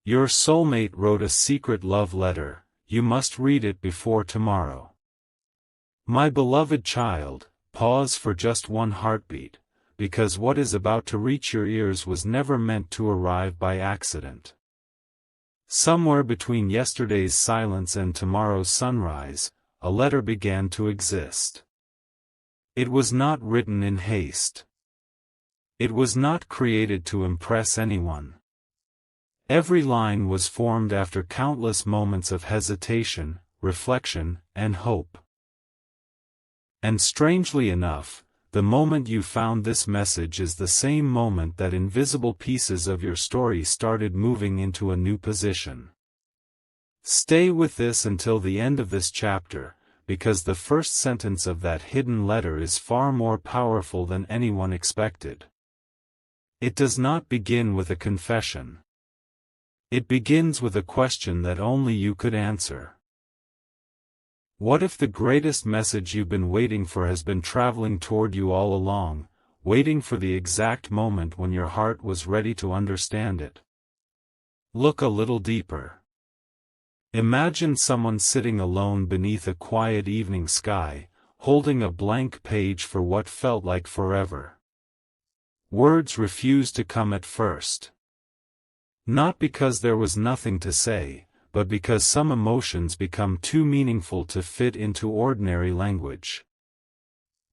Your soulmate wrote a secret love letter. You must read it before tomorrow. My beloved child, pause for just one heartbeat, because what is about to reach your ears was never meant to arrive by accident. Somewhere between yesterday's silence and tomorrow's sunrise, a letter began to exist. It was not written in haste. It was not created to impress anyone. Every line was formed after countless moments of hesitation, reflection, and hope. And strangely enough, the moment you found this message is the same moment that invisible pieces of your story started moving into a new position. Stay with this until the end of this chapter, because the first sentence of that hidden letter is far more powerful than anyone expected. It does not begin with a confession. It begins with a question that only you could answer. What if the greatest message you've been waiting for has been traveling toward you all along, waiting for the exact moment when your heart was ready to understand it? Look a little deeper. Imagine someone sitting alone beneath a quiet evening sky, holding a blank page for what felt like forever. Words refused to come at first. Not because there was nothing to say, but because some emotions become too meaningful to fit into ordinary language.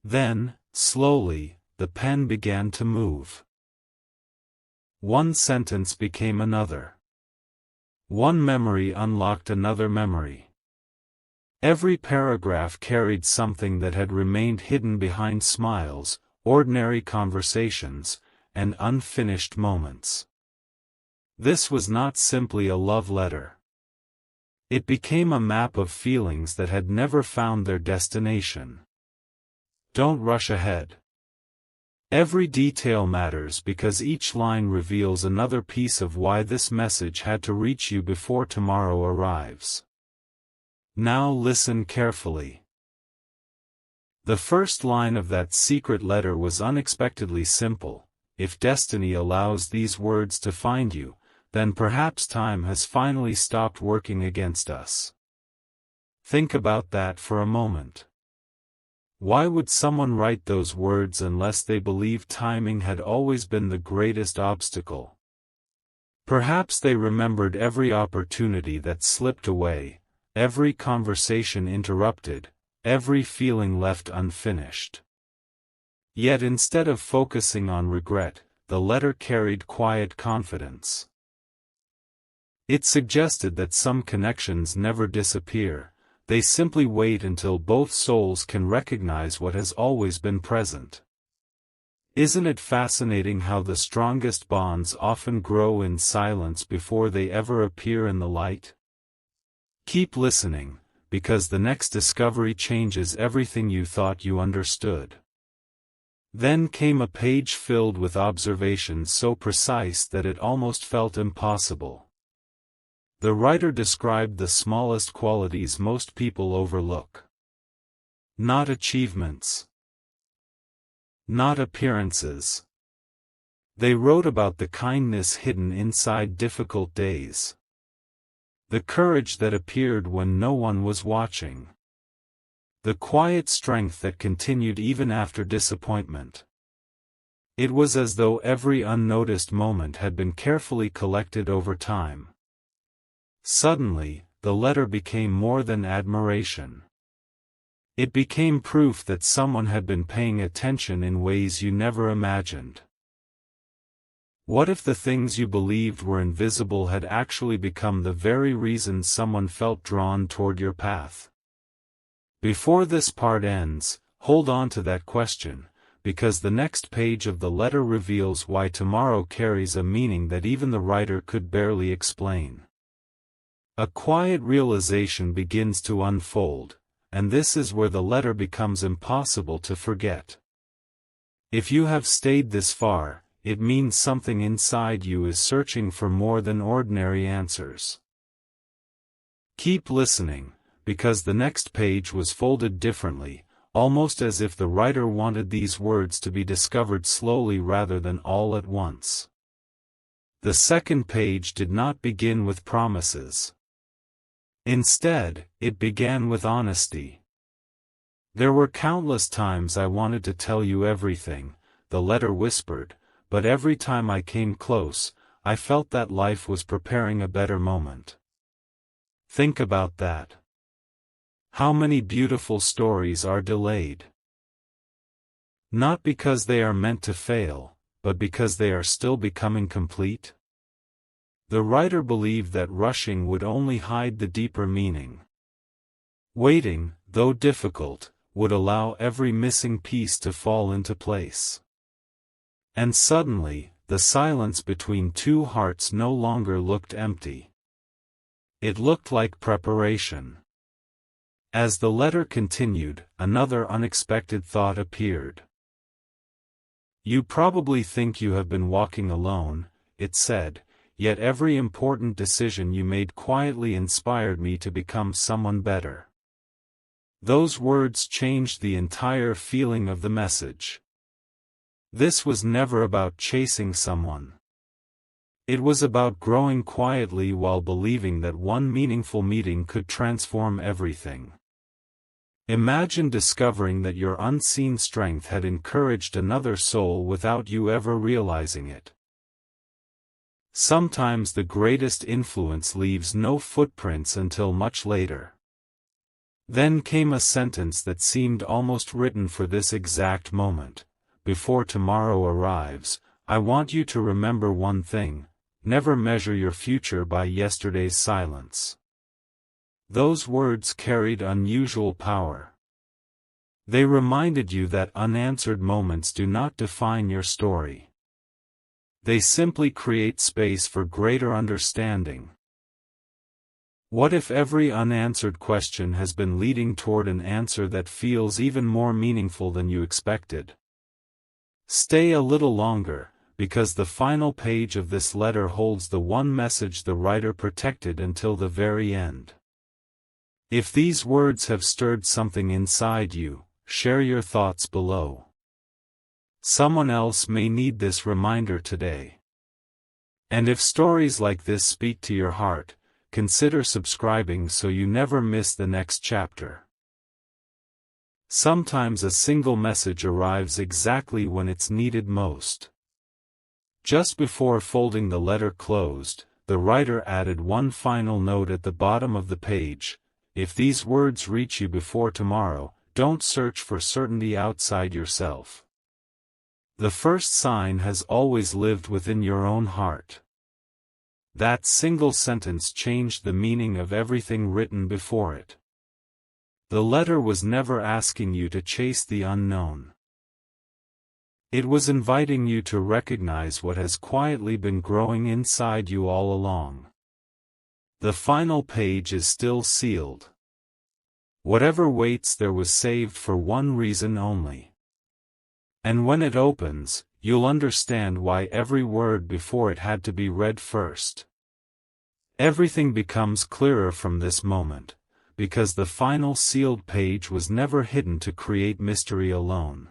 Then, slowly, the pen began to move. One sentence became another. One memory unlocked another memory. Every paragraph carried something that had remained hidden behind smiles, ordinary conversations, and unfinished moments. This was not simply a love letter. It became a map of feelings that had never found their destination. Don't rush ahead. Every detail matters because each line reveals another piece of why this message had to reach you before tomorrow arrives. Now listen carefully. The first line of that secret letter was unexpectedly simple. If destiny allows these words to find you, then perhaps time has finally stopped working against us. Think about that for a moment. Why would someone write those words unless they believed timing had always been the greatest obstacle? Perhaps they remembered every opportunity that slipped away, every conversation interrupted, every feeling left unfinished. Yet instead of focusing on regret, the letter carried quiet confidence. It suggested that some connections never disappear, they simply wait until both souls can recognize what has always been present. Isn't it fascinating how the strongest bonds often grow in silence before they ever appear in the light? Keep listening, because the next discovery changes everything you thought you understood. Then came a page filled with observations so precise that it almost felt impossible. The writer described the smallest qualities most people overlook. Not achievements. Not appearances. They wrote about the kindness hidden inside difficult days. The courage that appeared when no one was watching. The quiet strength that continued even after disappointment. It was as though every unnoticed moment had been carefully collected over time. Suddenly, the letter became more than admiration. It became proof that someone had been paying attention in ways you never imagined. What if the things you believed were invisible had actually become the very reason someone felt drawn toward your path? Before this part ends, hold on to that question, because the next page of the letter reveals why tomorrow carries a meaning that even the writer could barely explain. A quiet realization begins to unfold, and this is where the letter becomes impossible to forget. If you have stayed this far, it means something inside you is searching for more than ordinary answers. Keep listening, because the next page was folded differently, almost as if the writer wanted these words to be discovered slowly rather than all at once. The second page did not begin with promises. Instead, it began with honesty. There were countless times I wanted to tell you everything, the letter whispered, but every time I came close, I felt that life was preparing a better moment. Think about that. How many beautiful stories are delayed? Not because they are meant to fail, but because they are still becoming complete? The writer believed that rushing would only hide the deeper meaning. Waiting, though difficult, would allow every missing piece to fall into place. And suddenly, the silence between two hearts no longer looked empty. It looked like preparation. As the letter continued, another unexpected thought appeared. You probably think you have been walking alone, it said, yet every important decision you made quietly inspired me to become someone better. Those words changed the entire feeling of the message. This was never about chasing someone. It was about growing quietly while believing that one meaningful meeting could transform everything. Imagine discovering that your unseen strength had encouraged another soul without you ever realizing it. Sometimes the greatest influence leaves no footprints until much later. Then came a sentence that seemed almost written for this exact moment. Before tomorrow arrives, I want you to remember one thing: never measure your future by yesterday's silence. Those words carried unusual power. They reminded you that unanswered moments do not define your story. They simply create space for greater understanding. What if every unanswered question has been leading toward an answer that feels even more meaningful than you expected? Stay a little longer, because the final page of this letter holds the one message the writer protected until the very end. If these words have stirred something inside you, share your thoughts below. Someone else may need this reminder today. And if stories like this speak to your heart, consider subscribing so you never miss the next chapter. Sometimes a single message arrives exactly when it's needed most. Just before folding the letter closed, the writer added one final note at the bottom of the page: if these words reach you before tomorrow, don't search for certainty outside yourself. The first sign has always lived within your own heart. That single sentence changed the meaning of everything written before it. The letter was never asking you to chase the unknown. It was inviting you to recognize what has quietly been growing inside you all along. The final page is still sealed. Whatever waits there was saved for one reason only. And when it opens, you'll understand why every word before it had to be read first. Everything becomes clearer from this moment, because the final sealed page was never hidden to create mystery alone.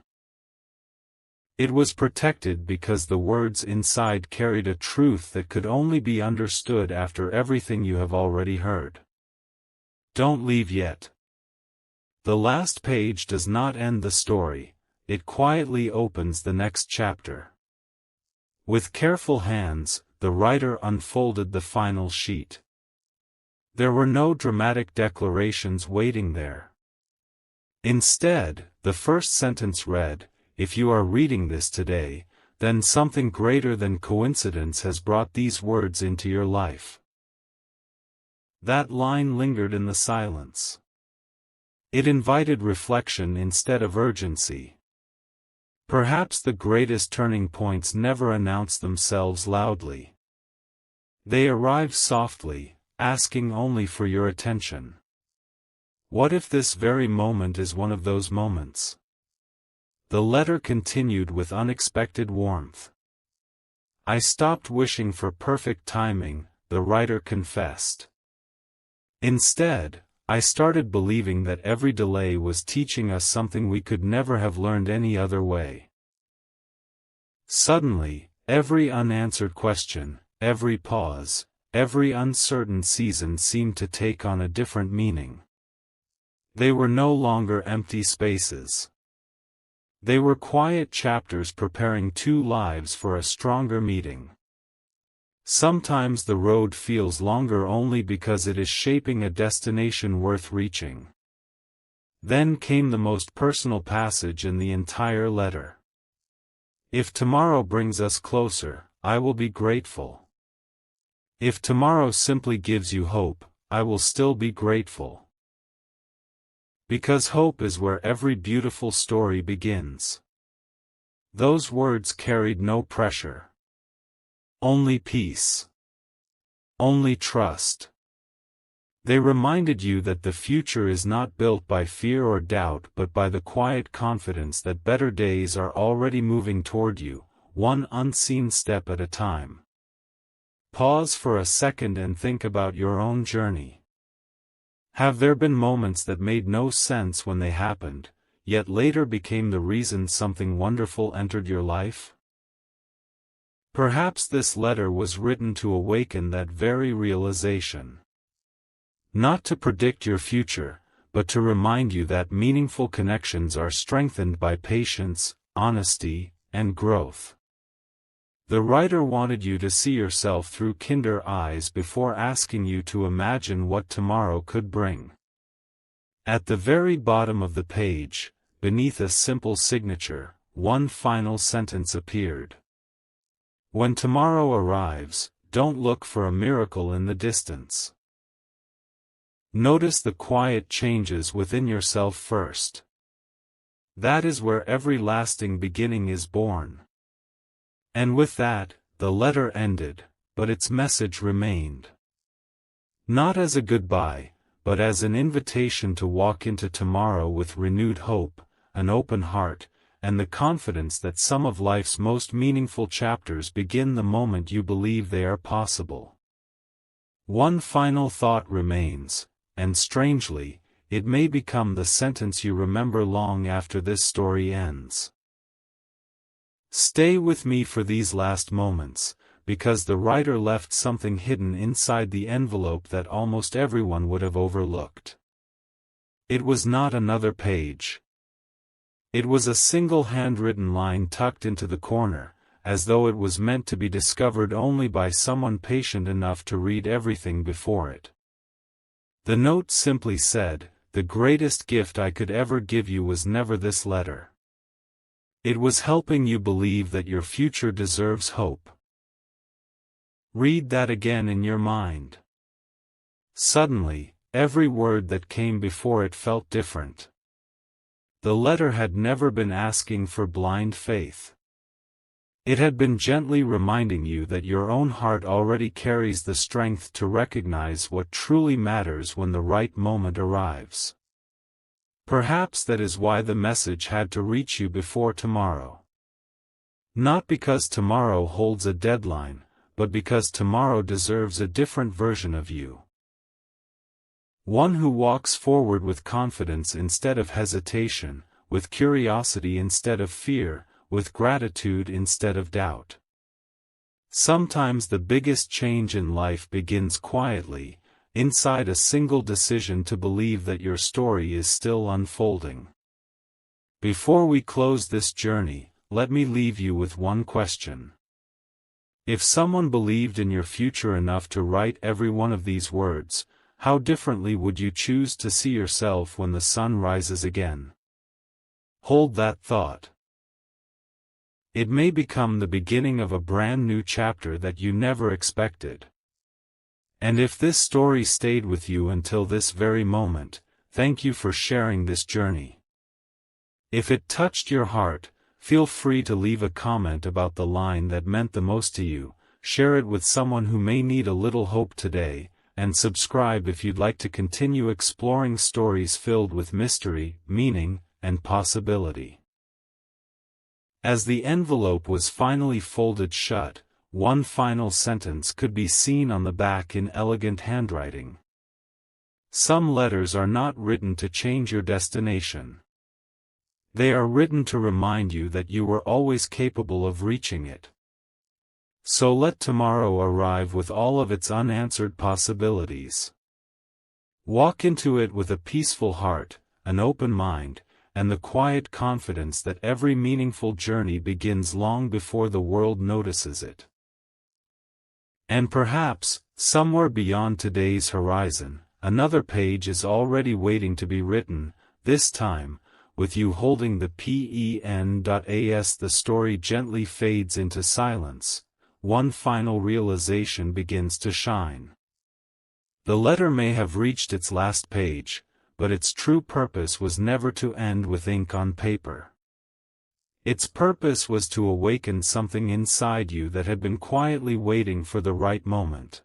It was protected because the words inside carried a truth that could only be understood after everything you have already heard. Don't leave yet. The last page does not end the story, it quietly opens the next chapter. With careful hands, the writer unfolded the final sheet. There were no dramatic declarations waiting there. Instead, the first sentence read, "If you are reading this today, then something greater than coincidence has brought these words into your life." That line lingered in the silence. It invited reflection instead of urgency. Perhaps the greatest turning points never announce themselves loudly. They arrive softly, asking only for your attention. What if this very moment is one of those moments? The letter continued with unexpected warmth. I stopped wishing for perfect timing, the writer confessed. Instead, I started believing that every delay was teaching us something we could never have learned any other way. Suddenly, every unanswered question, every pause, every uncertain season seemed to take on a different meaning. They were no longer empty spaces. They were quiet chapters preparing two lives for a stronger meeting. Sometimes the road feels longer only because it is shaping a destination worth reaching. Then came the most personal passage in the entire letter. If tomorrow brings us closer, I will be grateful. If tomorrow simply gives you hope, I will still be grateful. Because hope is where every beautiful story begins. Those words carried no pressure. Only peace. Only trust. They reminded you that the future is not built by fear or doubt but by the quiet confidence that better days are already moving toward you, one unseen step at a time. Pause for a second and think about your own journey. Have there been moments that made no sense when they happened, yet later became the reason something wonderful entered your life? Perhaps this letter was written to awaken that very realization. Not to predict your future, but to remind you that meaningful connections are strengthened by patience, honesty, and growth. The writer wanted you to see yourself through kinder eyes before asking you to imagine what tomorrow could bring. At the very bottom of the page, beneath a simple signature, one final sentence appeared. When tomorrow arrives, don't look for a miracle in the distance. Notice the quiet changes within yourself first. That is where every lasting beginning is born. And with that, the letter ended, but its message remained. Not as a goodbye, but as an invitation to walk into tomorrow with renewed hope, an open heart, and the confidence that some of life's most meaningful chapters begin the moment you believe they are possible. One final thought remains. And strangely, it may become the sentence you remember long after this story ends. Stay with me for these last moments, because the writer left something hidden inside the envelope that almost everyone would have overlooked. It was not another page. It was a single handwritten line tucked into the corner, as though it was meant to be discovered only by someone patient enough to read everything before it. The note simply said, "The greatest gift I could ever give you was never this letter." It was helping you believe that your future deserves hope. Read that again in your mind. Suddenly, every word that came before it felt different. The letter had never been asking for blind faith. It had been gently reminding you that your own heart already carries the strength to recognize what truly matters when the right moment arrives. Perhaps that is why the message had to reach you before tomorrow. Not because tomorrow holds a deadline, but because tomorrow deserves a different version of you. One who walks forward with confidence instead of hesitation, with curiosity instead of fear, with gratitude instead of doubt. Sometimes the biggest change in life begins quietly, inside a single decision to believe that your story is still unfolding. Before we close this journey, let me leave you with one question. If someone believed in your future enough to write every one of these words, how differently would you choose to see yourself when the sun rises again? Hold that thought. It may become the beginning of a brand new chapter that you never expected. And if this story stayed with you until this very moment, thank you for sharing this journey. If it touched your heart, feel free to leave a comment about the line that meant the most to you, share it with someone who may need a little hope today, and subscribe if you'd like to continue exploring stories filled with mystery, meaning, and possibility. As the envelope was finally folded shut, one final sentence could be seen on the back in elegant handwriting. Some letters are not written to change your destination. They are written to remind you that you were always capable of reaching it. So let tomorrow arrive with all of its unanswered possibilities. Walk into it with a peaceful heart, an open mind, and the quiet confidence that every meaningful journey begins long before the world notices it. And perhaps, somewhere beyond today's horizon, another page is already waiting to be written, this time, with you holding the pen. As the story gently fades into silence, one final realization begins to shine. The letter may have reached its last page, but its true purpose was never to end with ink on paper. Its purpose was to awaken something inside you that had been quietly waiting for the right moment.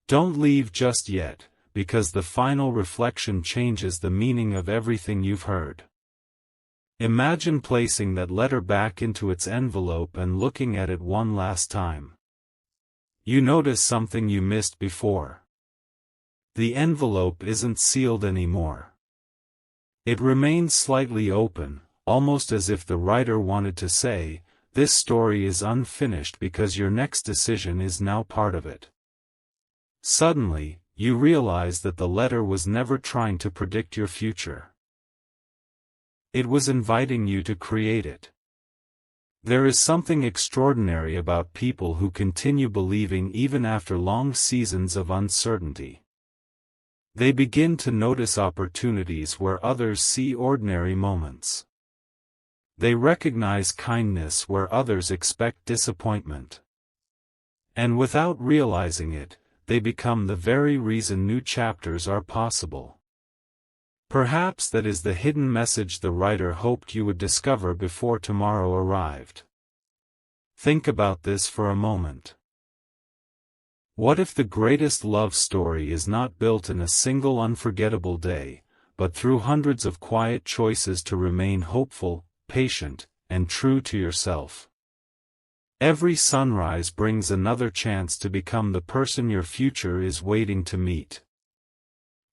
Don't leave just yet, because the final reflection changes the meaning of everything you've heard. Imagine placing that letter back into its envelope and looking at it one last time. You notice something you missed before. The envelope isn't sealed anymore. It remains slightly open, almost as if the writer wanted to say, this story is unfinished because your next decision is now part of it. Suddenly, you realize that the letter was never trying to predict your future. It was inviting you to create it. There is something extraordinary about people who continue believing even after long seasons of uncertainty. They begin to notice opportunities where others see ordinary moments. They recognize kindness where others expect disappointment. And without realizing it, they become the very reason new chapters are possible. Perhaps that is the hidden message the writer hoped you would discover before tomorrow arrived. Think about this for a moment. What if the greatest love story is not built in a single unforgettable day, but through hundreds of quiet choices to remain hopeful, patient, and true to yourself? Every sunrise brings another chance to become the person your future is waiting to meet.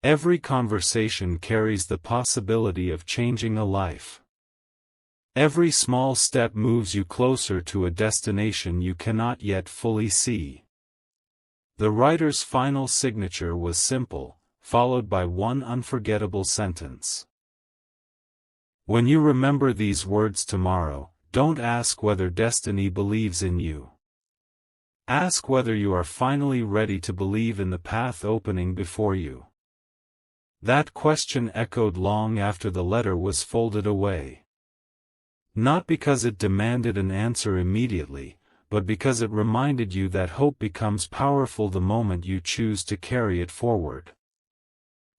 Every conversation carries the possibility of changing a life. Every small step moves you closer to a destination you cannot yet fully see. The writer's final signature was simple, followed by one unforgettable sentence. When you remember these words tomorrow, don't ask whether destiny believes in you. Ask whether you are finally ready to believe in the path opening before you. That question echoed long after the letter was folded away. Not because it demanded an answer immediately, but because it reminded you that hope becomes powerful the moment you choose to carry it forward.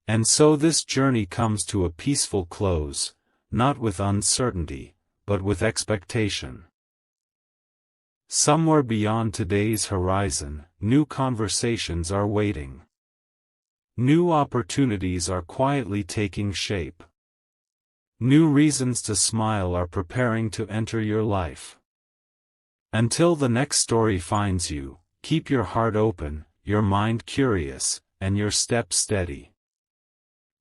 And so this journey comes to a peaceful close, not with uncertainty, but with expectation. Somewhere beyond today's horizon, new conversations are waiting. New opportunities are quietly taking shape. New reasons to smile are preparing to enter your life. Until the next story finds you, keep your heart open, your mind curious, and your steps steady.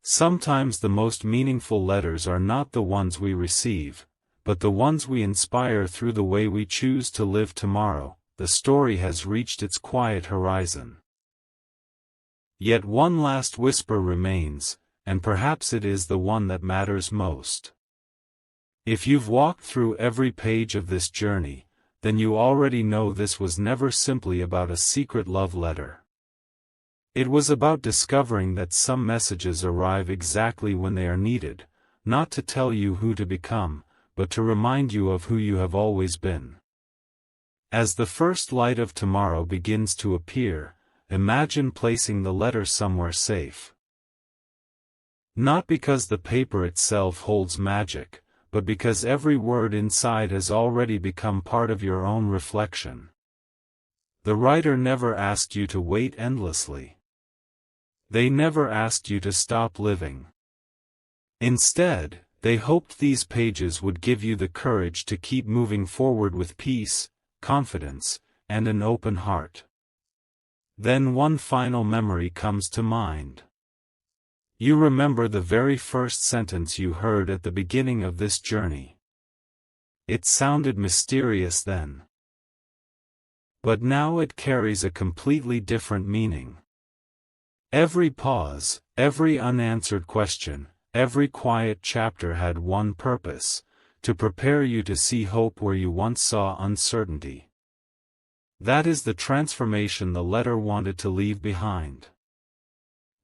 Sometimes the most meaningful letters are not the ones we receive, but the ones we inspire through the way we choose to live tomorrow. The story has reached its quiet horizon. Yet one last whisper remains, and perhaps it is the one that matters most. If you've walked through every page of this journey, then you already know this was never simply about a secret love letter. It was about discovering that some messages arrive exactly when they are needed, not to tell you who to become, but to remind you of who you have always been. As the first light of tomorrow begins to appear, imagine placing the letter somewhere safe. Not because the paper itself holds magic, but because every word inside has already become part of your own reflection. The writer never asked you to wait endlessly. They never asked you to stop living. Instead, they hoped these pages would give you the courage to keep moving forward with peace, confidence, and an open heart. Then one final memory comes to mind. You remember the very first sentence you heard at the beginning of this journey. It sounded mysterious then. but now it carries a completely different meaning. Every pause, every unanswered question, every quiet chapter had one purpose: to prepare you to see hope where you once saw uncertainty. That is the transformation the letter wanted to leave behind.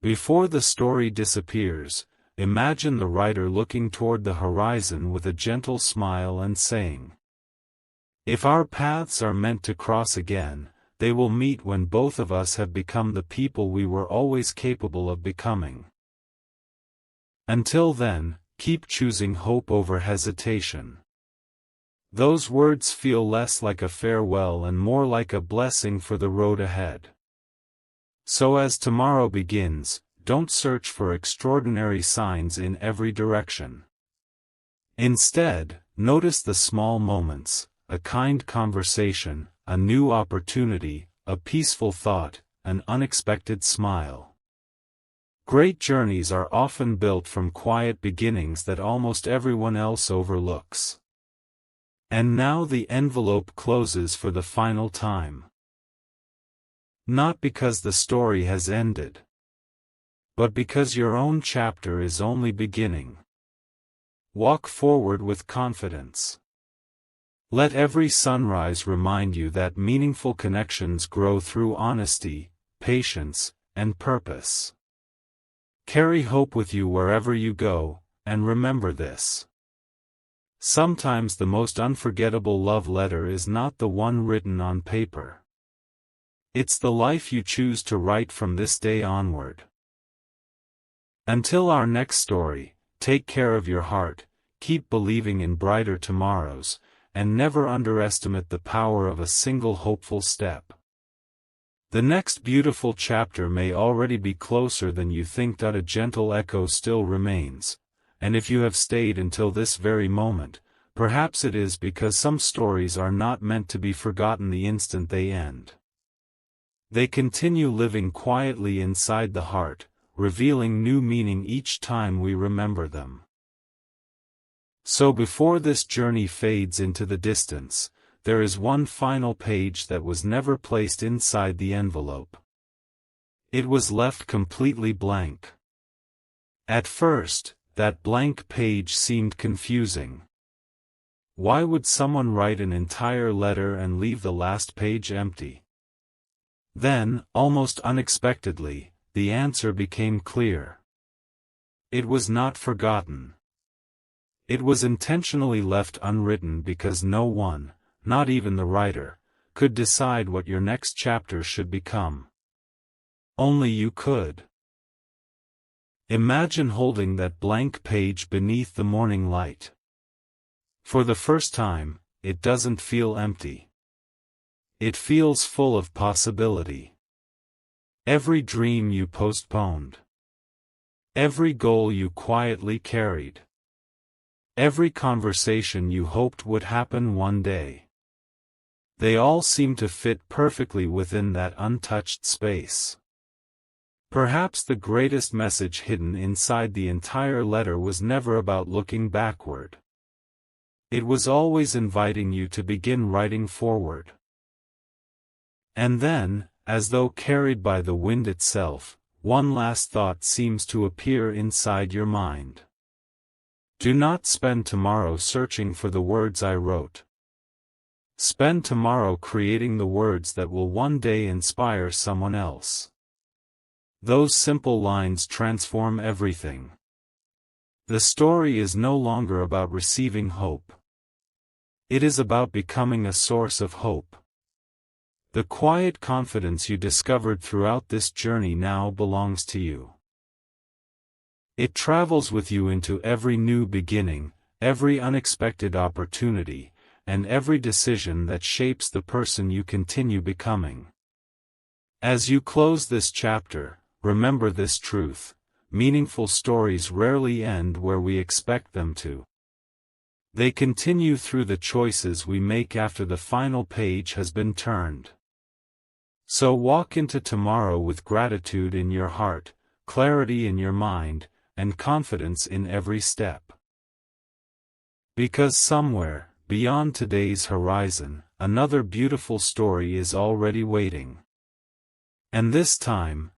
Before the story disappears, imagine the writer looking toward the horizon with a gentle smile and saying, "If our paths are meant to cross again, they will meet when both of us have become the people we were always capable of becoming. Until then, keep choosing hope over hesitation." Those words feel less like a farewell and more like a blessing for the road ahead. So as tomorrow begins, don't search for extraordinary signs in every direction. Instead, notice the small moments: a kind conversation, a new opportunity, a peaceful thought, an unexpected smile. Great journeys are often built from quiet beginnings that almost everyone else overlooks. And now the envelope closes for the final time. Not because the story has ended, but because your own chapter is only beginning. Walk forward with confidence. Let every sunrise remind you that meaningful connections grow through honesty, patience, and purpose. Carry hope with you wherever you go, and remember this: sometimes the most unforgettable love letter is not the one written on paper. It's the life you choose to write from this day onward. Until our next story, take care of your heart, keep believing in brighter tomorrows, and never underestimate the power of a single hopeful step. The next beautiful chapter may already be closer than you think. A gentle echo still remains, and if you have stayed until this very moment, perhaps it is because some stories are not meant to be forgotten the instant they end. They continue living quietly inside the heart, revealing new meaning each time we remember them. So before this journey fades into the distance, there is one final page that was never placed inside the envelope. It was left completely blank. At first, that blank page seemed confusing. Why would someone write an entire letter and leave the last page empty? Then, almost unexpectedly, the answer became clear. It was not forgotten. It was intentionally left unwritten because no one, not even the writer, could decide what your next chapter should become. Only you could. Imagine holding that blank page beneath the morning light. For the first time, it doesn't feel empty. It feels full of possibility. Every dream you postponed. Every goal you quietly carried. Every conversation you hoped would happen one day. They all seem to fit perfectly within that untouched space. Perhaps the greatest message hidden inside the entire letter was never about looking backward. It was always inviting you to begin writing forward. And then, as though carried by the wind itself, one last thought seems to appear inside your mind. Do not spend tomorrow searching for the words I wrote. Spend tomorrow creating the words that will one day inspire someone else. Those simple lines transform everything. The story is no longer about receiving hope. It is about becoming a source of hope. The quiet confidence you discovered throughout this journey now belongs to you. It travels with you into every new beginning, every unexpected opportunity, and every decision that shapes the person you continue becoming. As you close this chapter, remember this truth: meaningful stories rarely end where we expect them to. They continue through the choices we make after the final page has been turned. So walk into tomorrow with gratitude in your heart, clarity in your mind, and confidence in every step. Because somewhere, beyond today's horizon, another beautiful story is already waiting. And this time,